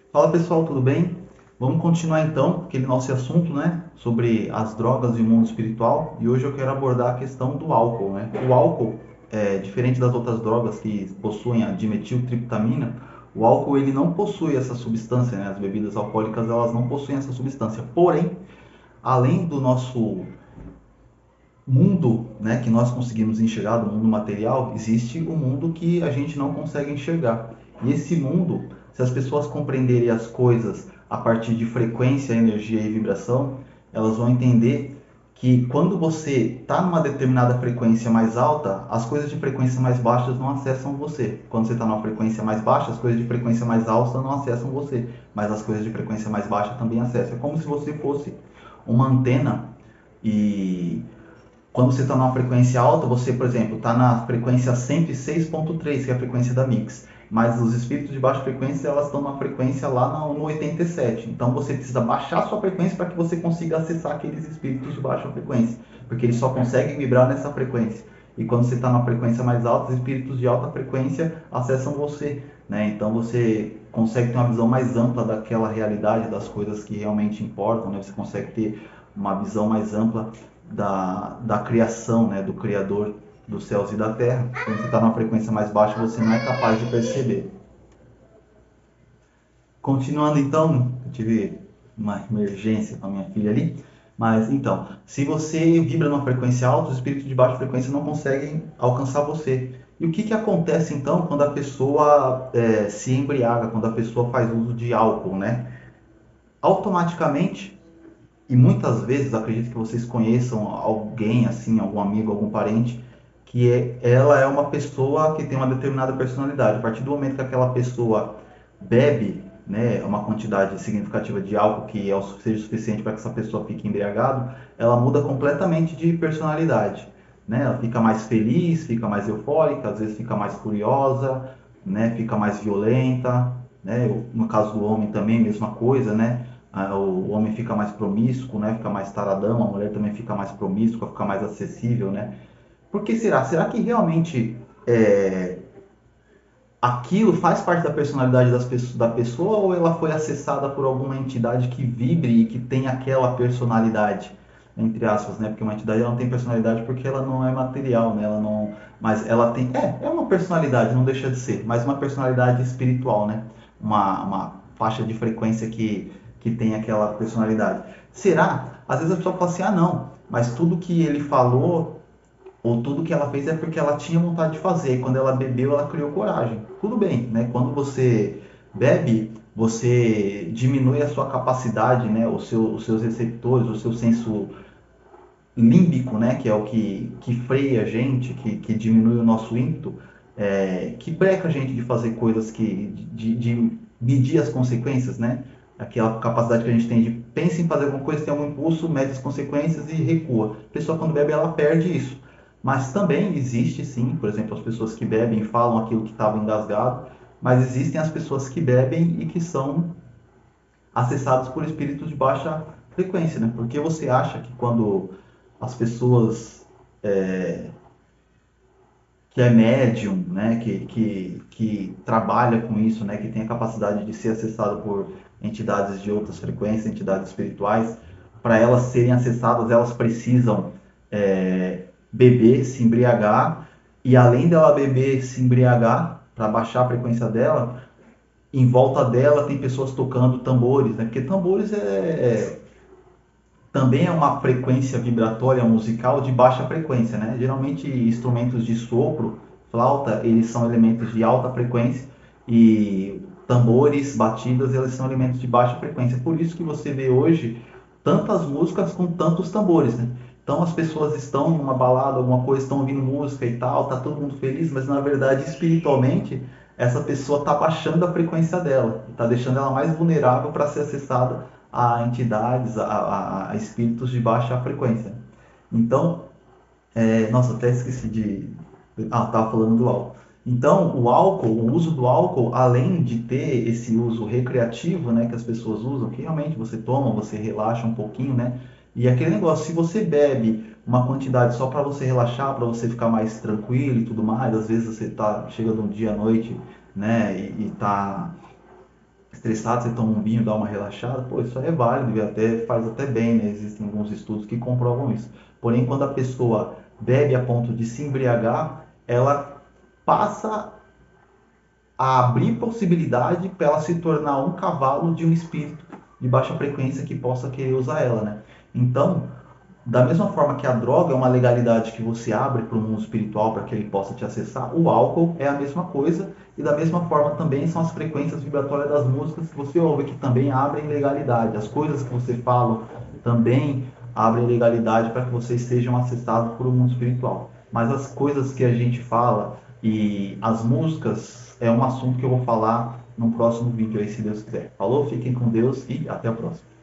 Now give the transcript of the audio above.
Fala pessoal, tudo bem? Vamos continuar então aquele nosso assunto, né, sobre as drogas e o mundo espiritual. E hoje eu quero abordar a questão do álcool, né? O álcool, diferente das outras drogas que possuem a dimetiltriptamina, o álcool ele não possui essa substância, né? As bebidas alcoólicas elas não possuem essa substância. Porém, além do nosso mundo, né, que nós conseguimos enxergar, do mundo material, existe o mundo que a gente não consegue enxergar. E esse mundo, se as pessoas compreenderem as coisas a partir de frequência, energia e vibração, elas vão entender que quando você está numa determinada frequência mais alta, as coisas de frequência mais baixas não acessam você. Quando você está numa frequência mais baixa, as coisas de frequência mais alta não acessam você, mas as coisas de frequência mais baixa também acessam. É como se você fosse uma antena e quando você está numa frequência alta, você, por exemplo, está na frequência 106.3, que é a frequência da Mix. Mas os espíritos de baixa frequência, elas estão na frequência lá no 87. Então você precisa baixar a sua frequência para que você consiga acessar aqueles espíritos de baixa frequência. Porque eles só conseguem vibrar nessa frequência. E quando você está na frequência mais alta, os espíritos de alta frequência acessam você. Né? Então você consegue ter uma visão mais ampla daquela realidade, das coisas que realmente importam. Né? Você consegue ter uma visão mais ampla da criação, né, do Criador dos céus e da terra. Quando você está numa frequência mais baixa, você não é capaz de perceber. Continuando então, eu tive uma emergência com a minha filha ali, mas então, se você vibra numa frequência alta, os espíritos de baixa frequência não conseguem alcançar você. E o que, que acontece então quando a pessoa se embriaga, quando a pessoa faz uso de álcool, né? Automaticamente, e muitas vezes, acredito que vocês conheçam alguém, assim, algum amigo, algum parente, ela é uma pessoa que tem uma determinada personalidade. A partir do momento que aquela pessoa bebe, né, uma quantidade significativa de álcool que seja suficiente para que essa pessoa fique embriagada, ela muda completamente de personalidade. Né? Ela fica mais feliz, fica mais eufórica, às vezes fica mais furiosa, né? Fica mais violenta. Né? No caso do homem também, mesma coisa, né? O homem fica mais promíscuo, né? Fica mais taradão, a mulher também fica mais promíscua, fica mais acessível, né? Por que será? Será que realmente aquilo faz parte da personalidade da pessoa ou ela foi acessada por alguma entidade que vibre e que tem aquela personalidade? Entre aspas, né? Porque uma entidade ela não tem personalidade porque ela não é material, né? Ela não, mas ela tem, é uma personalidade, não deixa de ser, mas uma personalidade espiritual, né? Uma faixa de frequência que tem aquela personalidade. Será? Às vezes a pessoa fala assim, ah não, mas tudo que ele falou ou tudo que ela fez é porque ela tinha vontade de fazer. E quando ela bebeu, ela criou coragem. Tudo bem, né? Quando você bebe, você diminui a sua capacidade, né? Os seus receptores, o seu senso límbico, né? Que é o que freia a gente, que diminui o nosso ímpeto, que breca a gente de fazer coisas de medir as consequências, né? Aquela capacidade que a gente tem de pensa em fazer alguma coisa, tem algum impulso, mede as consequências e recua. A pessoa quando bebe, ela perde isso. Mas também existe sim, por exemplo, as pessoas que bebem falam aquilo que estava engasgado, mas existem as pessoas que bebem e que são acessadas por espíritos de baixa frequência, né? Porque você acha que quando as pessoas que é médium, né, que trabalha com isso, né, que tem a capacidade de ser acessado por entidades de outras frequências, entidades espirituais, para elas serem acessadas, elas precisam beber, se embriagar, e além dela beber, se embriagar, para baixar a frequência dela, em volta dela tem pessoas tocando tambores, né, porque tambores também é uma frequência vibratória musical de baixa frequência, né? Geralmente instrumentos de sopro, flauta, eles são elementos de alta frequência e tambores, batidas, eles são elementos de baixa frequência. Por isso que você vê hoje tantas músicas com tantos tambores, né? Então as pessoas estão numa balada, alguma coisa, estão ouvindo música e tal, tá todo mundo feliz, mas na verdade espiritualmente essa pessoa está baixando a frequência dela, está deixando ela mais vulnerável para ser acessada a entidades, a espíritos de baixa frequência. Então, nossa, até esqueci de. Ah, estava falando do álcool. Então, o álcool, o uso do álcool, além de ter esse uso recreativo, né, que as pessoas usam, que realmente você toma, você relaxa um pouquinho, né? E aquele negócio, se você bebe uma quantidade só para você relaxar, para você ficar mais tranquilo e tudo mais, às vezes você tá chega de um dia à noite, né, e tá estressado, você toma um vinho, dá uma relaxada, pô, isso aí é válido e até faz até bem, né? Existem alguns estudos que comprovam isso. Porém, quando a pessoa bebe a ponto de se embriagar, ela passa a abrir possibilidade para ela se tornar um cavalo de um espírito de baixa frequência que possa querer usar ela, né? Então, da mesma forma que a droga é uma legalidade que você abre para o mundo espiritual para que ele possa te acessar, o álcool é a mesma coisa e da mesma forma também são as frequências vibratórias das músicas que você ouve que também abrem legalidade. As coisas que você fala também abrem legalidade para que vocês sejam acessados por o mundo espiritual. Mas as coisas que a gente fala e as músicas é um assunto que eu vou falar no próximo vídeo aí, se Deus quiser. Falou, fiquem com Deus e até o próximo.